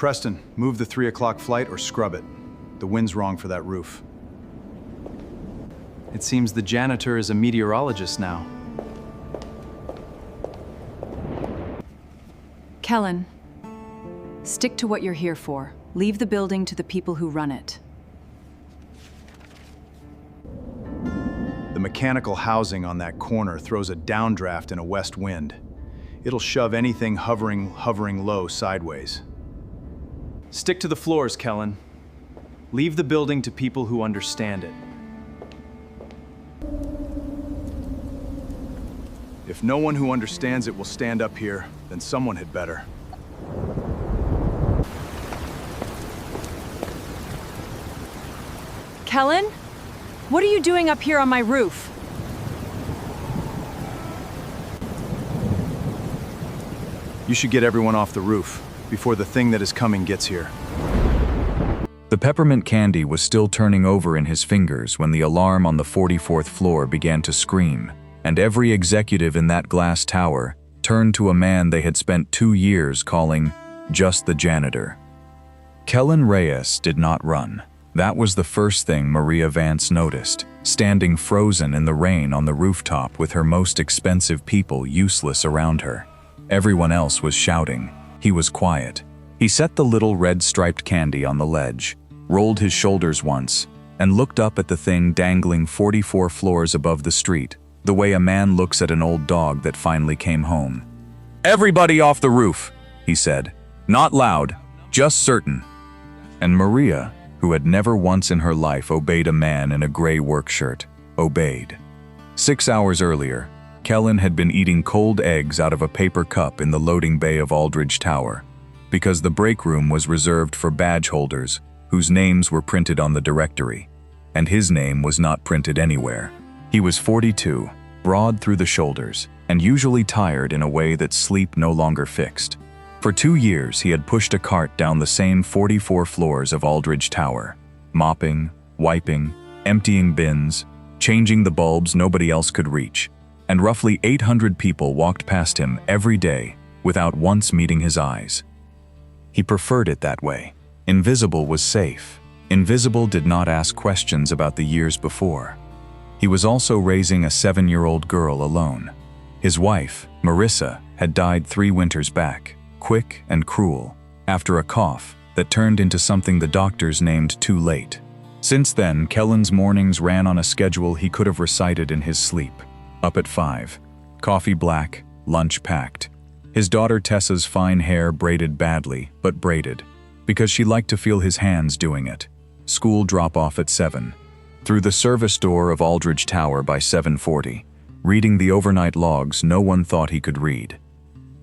Preston, move the 3 o'clock flight or scrub it. The wind's wrong for that roof. It seems the janitor is a meteorologist now. Kellen, stick to what you're here for. Leave the building to the people who run it. The mechanical housing on that corner throws a downdraft in a west wind. It'll shove anything hovering low sideways. Stick to the floors, Kellen. Leave the building to people who understand it. If no one who understands it will stand up here, then someone had better. Kellen? What are you doing up here on my roof? You should get everyone off the roof before the thing that is coming gets here. The peppermint candy was still turning over in his fingers when the alarm on the 44th floor began to scream, and every executive in that glass tower turned to a man they had spent 2 years calling just the janitor. Kellen Reyes did not run. That was the first thing Maria Vance noticed, standing frozen in the rain on the rooftop with her most expensive people useless around her. Everyone else was shouting. He was quiet. He set the little red-striped candy on the ledge, rolled his shoulders once, and looked up at the thing dangling 44 floors above the street, the way a man looks at an old dog that finally came home. "Everybody off the roof," he said. "Not loud, just certain." And Maria, who had never once in her life obeyed a man in a gray work shirt, obeyed. 6 hours earlier, Kellen had been eating cold eggs out of a paper cup in the loading bay of Aldridge Tower, because the break room was reserved for badge holders whose names were printed on the directory, and his name was not printed anywhere. He was 42, broad through the shoulders, and usually tired in a way that sleep no longer fixed. For 2 years he had pushed a cart down the same 44 floors of Aldridge Tower, mopping, wiping, emptying bins, changing the bulbs nobody else could reach, and roughly 800 people walked past him every day without once meeting his eyes. He preferred it that way. Invisible was safe. Invisible did not ask questions about the years before. He was also raising a 7-year-old girl alone. His wife, Marissa, had died 3 winters back, quick and cruel, after a cough that turned into something the doctors named too late. Since then, Kellen's mornings ran on a schedule he could have recited in his sleep. Up at 5, coffee black, lunch packed. His daughter Tessa's fine hair braided badly, but braided, because she liked to feel his hands doing it. School drop-off at 7. Through the service door of Aldridge Tower by 7:40, reading the overnight logs no one thought he could read.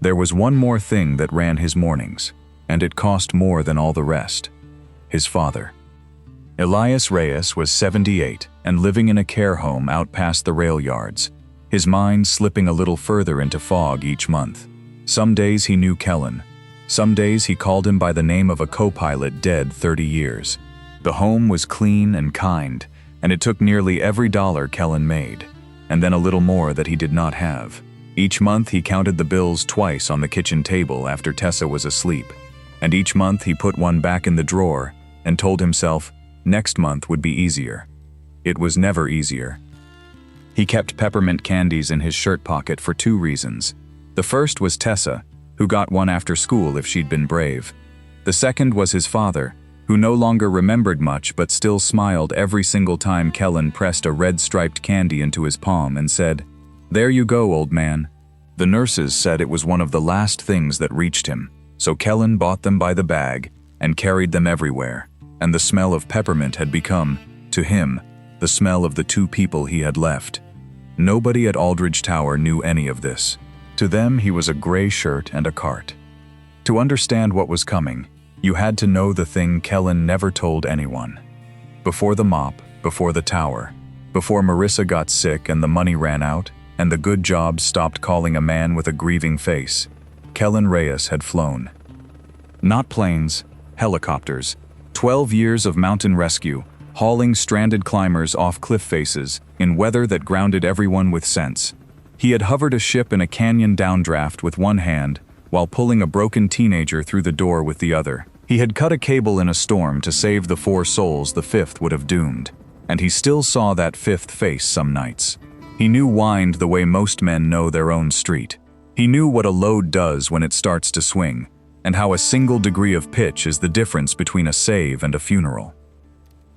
There was one more thing that ran his mornings, and it cost more than all the rest. His father. Elias Reyes was 78 and living in a care home out past the rail yards, his mind slipping a little further into fog each month. Some days he knew Kellen. Some days he called him by the name of a co-pilot dead 30 years. The home was clean and kind, and it took nearly every dollar Kellen made, and then a little more that he did not have. Each month he counted the bills twice on the kitchen table after Tessa was asleep, and each month he put one back in the drawer and told himself next month would be easier. It was never easier. He kept peppermint candies in his shirt pocket for 2 reasons. The first was Tessa, who got one after school if she'd been brave. The second was his father, who no longer remembered much but still smiled every single time Kellen pressed a red-striped candy into his palm and said, "There you go, old man." The nurses said it was one of the last things that reached him, so Kellen bought them by the bag and carried them everywhere, and the smell of peppermint had become, to him, the smell of the 2 people he had left. Nobody at Aldridge Tower knew any of this. To them, he was a gray shirt and a cart. To understand what was coming, you had to know the thing Kellen never told anyone. Before the mop, before the tower, before Marissa got sick and the money ran out, and the good jobs stopped calling a man with a grieving face, Kellen Reyes had flown. Not planes, helicopters, 12 years of mountain rescue, hauling stranded climbers off cliff faces in weather that grounded everyone with sense. He had hovered a ship in a canyon downdraft with one hand while pulling a broken teenager through the door with the other, He had cut a cable in a storm to save the 4 souls the 5th would have doomed, and he still saw that 5th face some nights. He knew wind the way most men know their own street. He knew what a load does when it starts to swing, and how a single degree of pitch is the difference between a save and a funeral.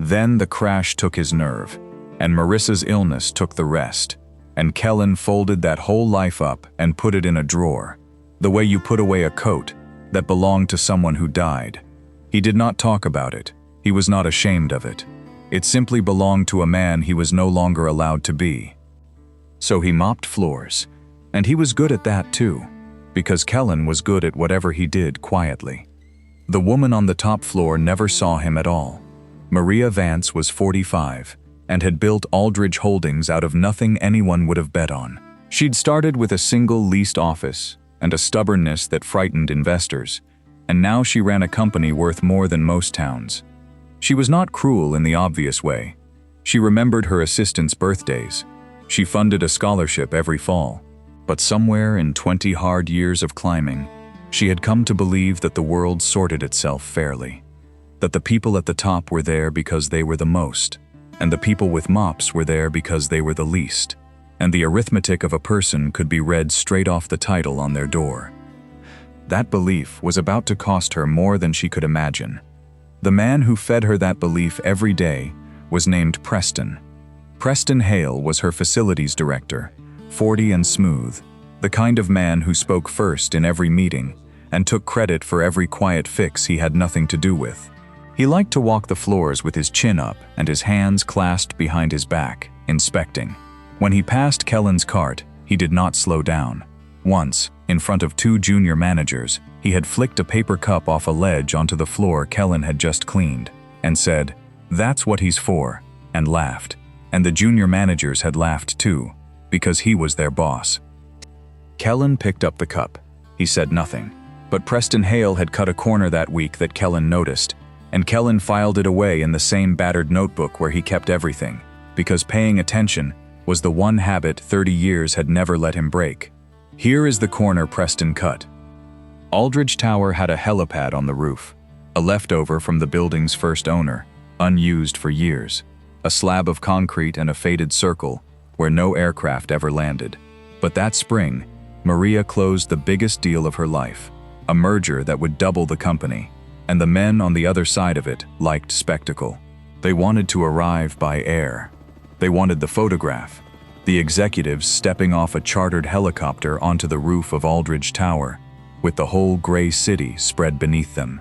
Then the crash took his nerve, and Marissa's illness took the rest, and Kellen folded that whole life up and put it in a drawer, the way you put away a coat that belonged to someone who died. He did not talk about it. He was not ashamed of it. It simply belonged to a man he was no longer allowed to be. So he mopped floors, and he was good at that too, because Kellen was good at whatever he did quietly. The woman on the top floor never saw him at all. Maria Vance was 45 and had built Aldridge Holdings out of nothing anyone would have bet on. She'd started with a single leased office and a stubbornness that frightened investors, and now she ran a company worth more than most towns. She was not cruel in the obvious way. She remembered her assistants' birthdays. She funded a scholarship every fall. But somewhere in 20 hard years of climbing, she had come to believe that the world sorted itself fairly. That the people at the top were there because they were the most, and the people with mops were there because they were the least, and the arithmetic of a person could be read straight off the title on their door. That belief was about to cost her more than she could imagine. The man who fed her that belief every day was named Preston. Preston Hale was her facilities director, 40 and smooth, the kind of man who spoke first in every meeting and took credit for every quiet fix he had nothing to do with. He liked to walk the floors with his chin up and his hands clasped behind his back, inspecting. When he passed Kellen's cart, he did not slow down. Once, in front of 2 junior managers, he had flicked a paper cup off a ledge onto the floor Kellen had just cleaned, and said, "That's what he's for," and laughed. And the junior managers had laughed too, because he was their boss. Kellen picked up the cup. He said nothing, but Preston Hale had cut a corner that week that Kellen noticed, and Kellen filed it away in the same battered notebook where he kept everything, because paying attention was the one habit 30 years had never let him break. Here is the corner Preston cut. Aldridge Tower had a helipad on the roof, a leftover from the building's first owner, unused for years, a slab of concrete and a faded circle where no aircraft ever landed. But that spring, Maria closed the biggest deal of her life, a merger that would double the company, and the men on the other side of it liked spectacle. They wanted to arrive by air. They wanted the photograph, the executives stepping off a chartered helicopter onto the roof of Aldridge Tower, with the whole gray city spread beneath them.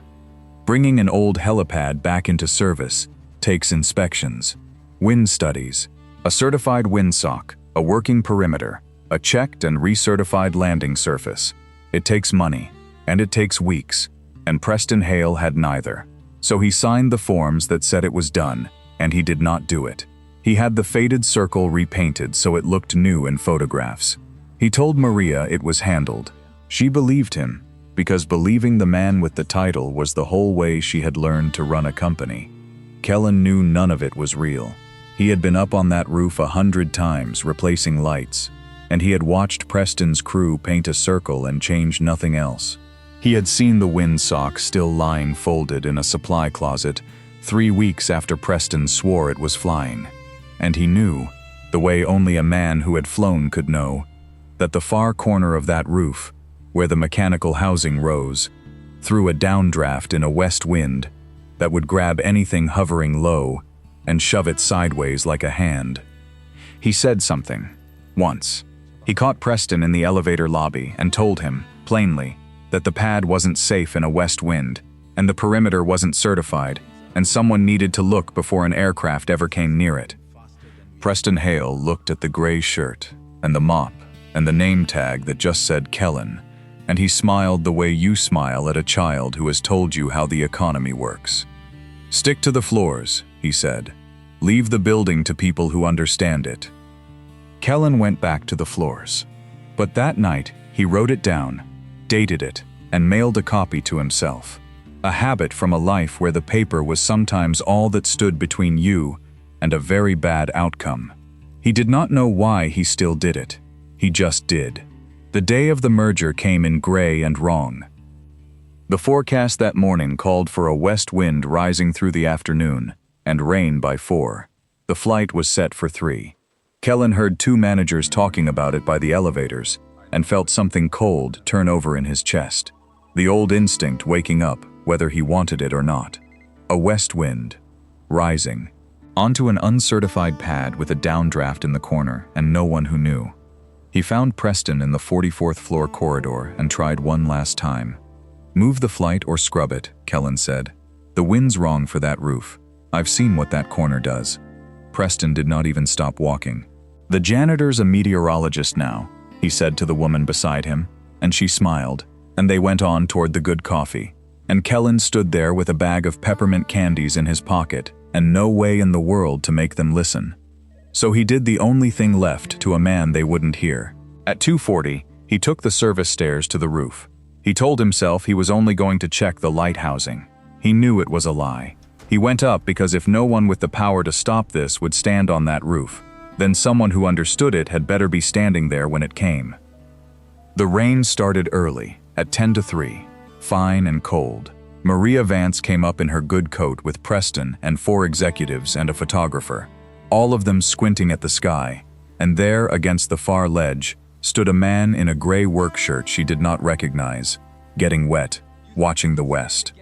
Bringing an old helipad back into service takes inspections, wind studies, a certified windsock, a working perimeter, a checked and recertified landing surface. It takes money, and it takes weeks, and Preston Hale had neither. So he signed the forms that said it was done, and he did not do it. He had the faded circle repainted so it looked new in photographs. He told Maria it was handled. She believed him, because believing the man with the title was the whole way she had learned to run a company. Kellen knew none of it was real. He had been up on that roof 100 times replacing lights, and he had watched Preston's crew paint a circle and change nothing else. He had seen the windsock still lying folded in a supply closet 3 weeks after Preston swore it was flying. And he knew, the way only a man who had flown could know, that the far corner of that roof, where the mechanical housing rose, threw a downdraft in a west wind that would grab anything hovering low and shove it sideways like a hand. He said something, once. He caught Preston in the elevator lobby and told him, plainly, that the pad wasn't safe in a west wind, and the perimeter wasn't certified, and someone needed to look before an aircraft ever came near it. Preston Hale looked at the gray shirt, and the mop, and the name tag that just said Kellen, and he smiled the way you smile at a child who has told you how the economy works. "Stick to the floors," he said. "Leave the building to people who understand it." Kellen went back to the floors. But that night, he wrote it down, dated it, and mailed a copy to himself. A habit from a life where the paper was sometimes all that stood between you and a very bad outcome. He did not know why he still did it. He just did. The day of the merger came in gray and wrong. The forecast that morning called for a west wind rising through the afternoon and rain by 4. The flight was set for 3. Kellen heard 2 managers talking about it by the elevators and felt something cold turn over in his chest. The old instinct waking up, whether he wanted it or not. A west wind, rising, onto an uncertified pad with a downdraft in the corner and no one who knew. He found Preston in the 44th floor corridor and tried one last time. "Move the flight or scrub it," Kellen said. "The wind's wrong for that roof. I've seen what that corner does." Preston did not even stop walking. "The janitor's a meteorologist now," he said to the woman beside him, and she smiled, and they went on toward the good coffee. And Kellen stood there with a bag of peppermint candies in his pocket and no way in the world to make them listen. So he did the only thing left to a man they wouldn't hear. At 2:40, he took the service stairs to the roof. He told himself he was only going to check the light housing. He knew it was a lie. He went up because if no one with the power to stop this would stand on that roof, then someone who understood it had better be standing there when it came. The rain started early, at 10 to 3, fine and cold. Maria Vance came up in her good coat with Preston and 4 executives and a photographer, all of them squinting at the sky, and there, against the far ledge, stood a man in a gray work shirt she did not recognize, getting wet, watching the west.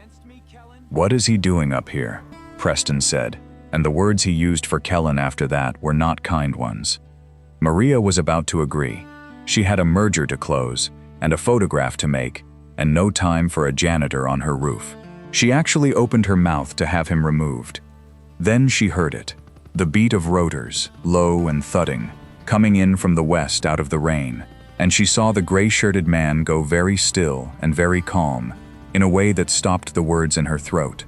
"What is he doing up here?" Preston said, and the words he used for Kellen after that were not kind ones. Maria was about to agree. She had a merger to close, and a photograph to make, and no time for a janitor on her roof. She actually opened her mouth to have him removed. Then she heard it, the beat of rotors, low and thudding, coming in from the west out of the rain, and she saw the gray-shirted man go very still and very calm, in a way that stopped the words in her throat.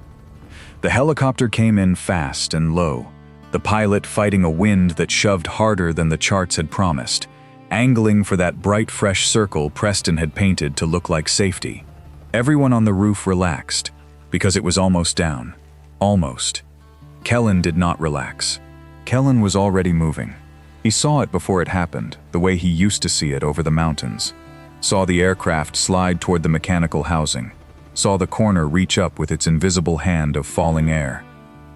The helicopter came in fast and low, the pilot fighting a wind that shoved harder than the charts had promised, angling for that bright fresh circle Preston had painted to look like safety. Everyone on the roof relaxed, because it was almost down. Almost. Kellen did not relax. Kellen was already moving. He saw it before it happened, the way he used to see it over the mountains. Saw the aircraft slide toward the mechanical housing. Saw the corner reach up with its invisible hand of falling air.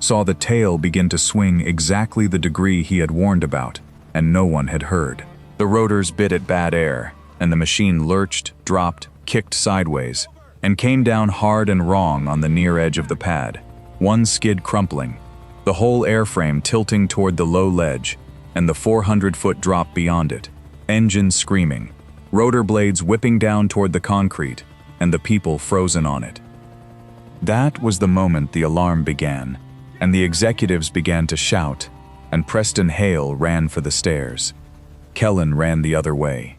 Saw the tail begin to swing exactly the degree he had warned about, and no one had heard. The rotors bit at bad air, and the machine lurched, dropped, kicked sideways, and came down hard and wrong on the near edge of the pad. One skid crumpling, the whole airframe tilting toward the low ledge, and the 400-foot drop beyond it, engines screaming, rotor blades whipping down toward the concrete, and the people frozen on it. That was the moment the alarm began, and the executives began to shout, and Preston Hale ran for the stairs. Kellen ran the other way.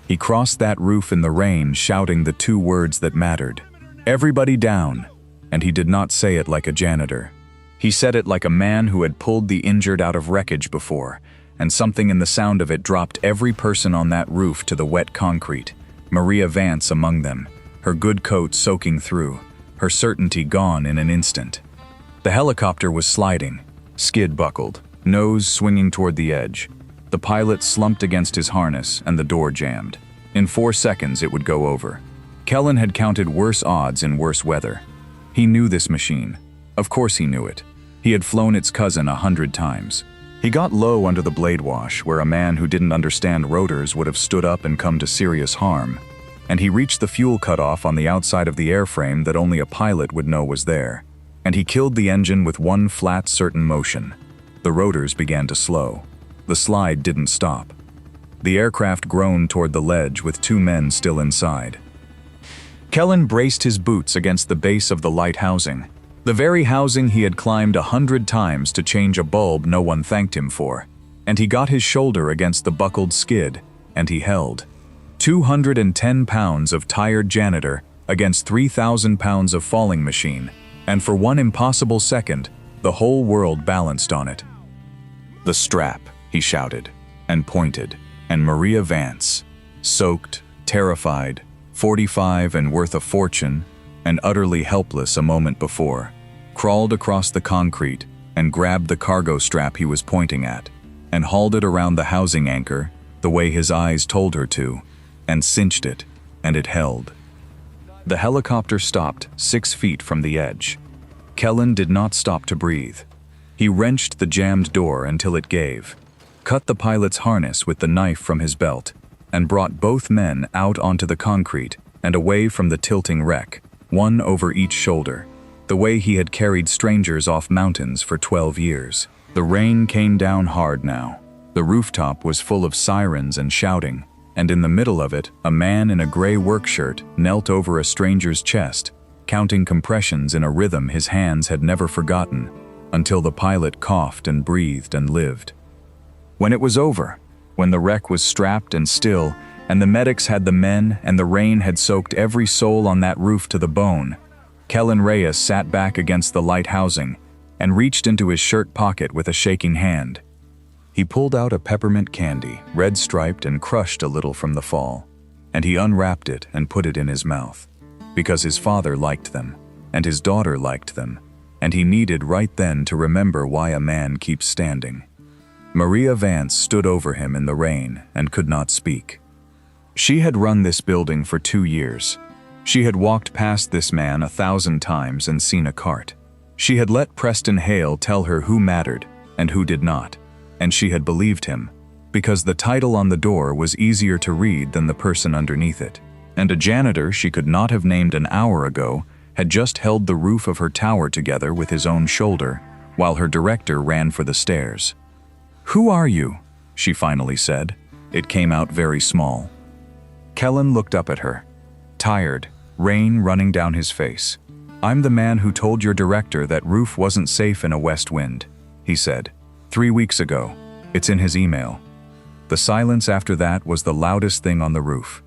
He crossed that roof in the rain, shouting the 2 words that mattered. "Everybody down!" And he did not say it like a janitor. He said it like a man who had pulled the injured out of wreckage before, and something in the sound of it dropped every person on that roof to the wet concrete, Maria Vance among them, her good coat soaking through, her certainty gone in an instant. The helicopter was sliding, skid buckled, nose swinging toward the edge. The pilot slumped against his harness and the door jammed. In 4 seconds it would go over. Kellen had counted worse odds in worse weather. He knew this machine. Of course he knew it. He had flown its cousin 100 times. He got low under the blade wash, where a man who didn't understand rotors would have stood up and come to serious harm. And he reached the fuel cutoff on the outside of the airframe that only a pilot would know was there. And he killed the engine with one flat, certain motion. The rotors began to slow. The slide didn't stop. The aircraft groaned toward the ledge with 2 men still inside. Kellen braced his boots against the base of the light housing, the very housing he had climbed 100 times to change a bulb no one thanked him for, and he got his shoulder against the buckled skid, and he held. 210 pounds of tired janitor against 3,000 pounds of falling machine, and for one impossible second, the whole world balanced on it. "The strap," he shouted, and pointed, and Maria Vance, soaked, terrified, 45 and worth a fortune, and utterly helpless a moment before, crawled across the concrete and grabbed the cargo strap he was pointing at, and hauled it around the housing anchor, the way his eyes told her to, and cinched it, and it held. The helicopter stopped 6 feet from the edge. Kellen did not stop to breathe. He wrenched the jammed door until it gave, cut the pilot's harness with the knife from his belt, and brought both men out onto the concrete and away from the tilting wreck, one over each shoulder, the way he had carried strangers off mountains for 12 years. The rain came down hard now. The rooftop was full of sirens and shouting, and in the middle of it, a man in a gray work shirt knelt over a stranger's chest, counting compressions in a rhythm his hands had never forgotten, until the pilot coughed and breathed and lived. When it was over, when the wreck was strapped and still, and the medics had the men and the rain had soaked every soul on that roof to the bone, Kellen Reyes sat back against the light housing and reached into his shirt pocket with a shaking hand. He pulled out a peppermint candy, red-striped and crushed a little from the fall, and he unwrapped it and put it in his mouth, because his father liked them, and his daughter liked them, and he needed right then to remember why a man keeps standing. Maria Vance stood over him in the rain and could not speak. She had run this building for 2 years. She had walked past this man 1,000 times and seen a cart. She had let Preston Hale tell her who mattered and who did not, and she had believed him, because the title on the door was easier to read than the person underneath it. And a janitor she could not have named an hour ago had just held the roof of her tower together with his own shoulder, while her director ran for the stairs. "Who are you?" she finally said. It came out very small. Kellen looked up at her, tired, rain running down his face. "I'm the man who told your director that roof wasn't safe in a west wind," he said. 3 weeks ago. It's in his email. The silence after that was the loudest thing on the roof.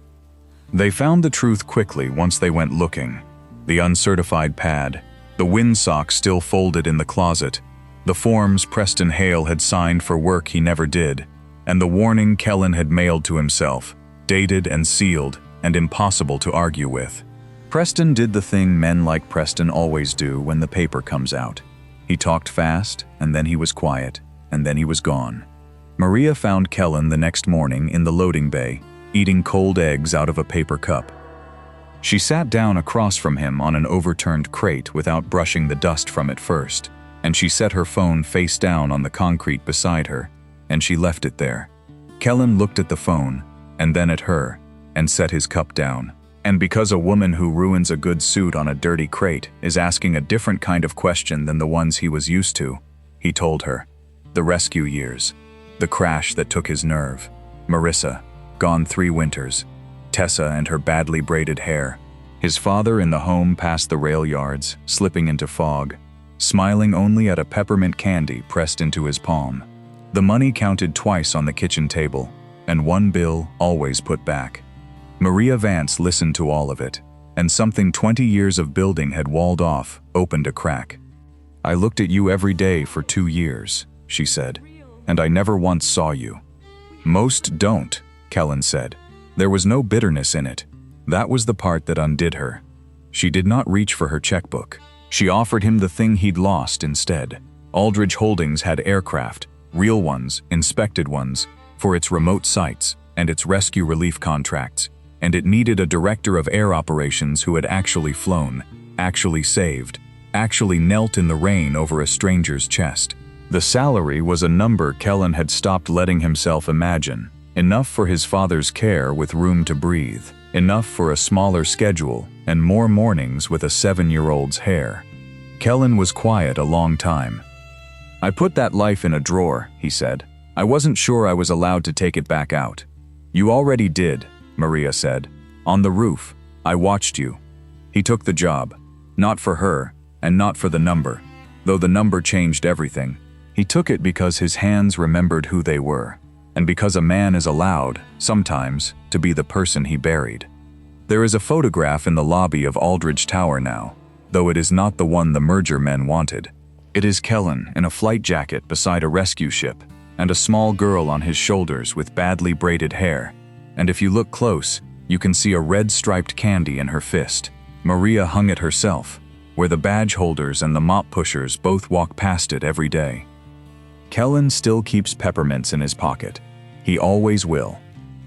They found the truth quickly once they went looking. The uncertified pad, the windsock still folded in the closet, the forms Preston Hale had signed for work he never did, and the warning Kellen had mailed to himself, dated and sealed and impossible to argue with. Preston did the thing men like Preston always do when the paper comes out. He talked fast, and then he was quiet, and then he was gone. Maria found Kellen the next morning in the loading bay, eating cold eggs out of a paper cup. She sat down across from him on an overturned crate without brushing the dust from it first, and she set her phone face down on the concrete beside her, and she left it there. Kellen looked at the phone, and then at her, and set his cup down. And because a woman who ruins a good suit on a dirty crate is asking a different kind of question than the ones he was used to, he told her. The rescue years. The crash that took his nerve. Marissa, gone 3 winters. Tessa and her badly braided hair. His father in the home past the rail yards, slipping into fog, smiling only at a peppermint candy pressed into his palm. The money counted twice on the kitchen table, and 1 bill always put back. Maria Vance listened to all of it, and something 20 years of building had walled off, opened a crack. "I looked at you every day for 2 years, she said, "and I never once saw you." "Most don't," Kellen said. There was no bitterness in it. That was the part that undid her. She did not reach for her checkbook. She offered him the thing he'd lost instead. Aldridge Holdings had aircraft, real ones, inspected ones, for its remote sites and its rescue relief contracts, and it needed a director of air operations who had actually flown, actually saved, actually knelt in the rain over a stranger's chest. The salary was a number Kellen had stopped letting himself imagine, enough for his father's care with room to breathe, enough for a smaller schedule and more mornings with a 7-year-old's hair. Kellen was quiet a long time. "I put that life in a drawer," he said. "I wasn't sure I was allowed to take it back out." "You already did," Maria said. "On the roof. I watched you." He took the job. Not for her, and not for the number, though the number changed everything. He took it because his hands remembered who they were, and because a man is allowed, sometimes, to be the person he buried. There is a photograph in the lobby of Aldridge Tower now, though it is not the one the merger men wanted. It is Kellen in a flight jacket beside a rescue ship, and a small girl on his shoulders with badly braided hair. And if you look close, you can see a red-striped candy in her fist. Maria hung it herself, where the badge holders and the mop pushers both walk past it every day. Kellen still keeps peppermints in his pocket. He always will.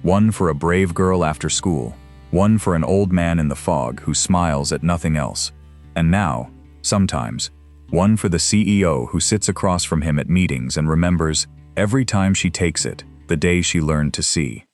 One for a brave girl after school, One for an old man in the fog who smiles at nothing else. And now, sometimes, one for the CEO who sits across from him at meetings and remembers every time she takes it, the day she learned to see.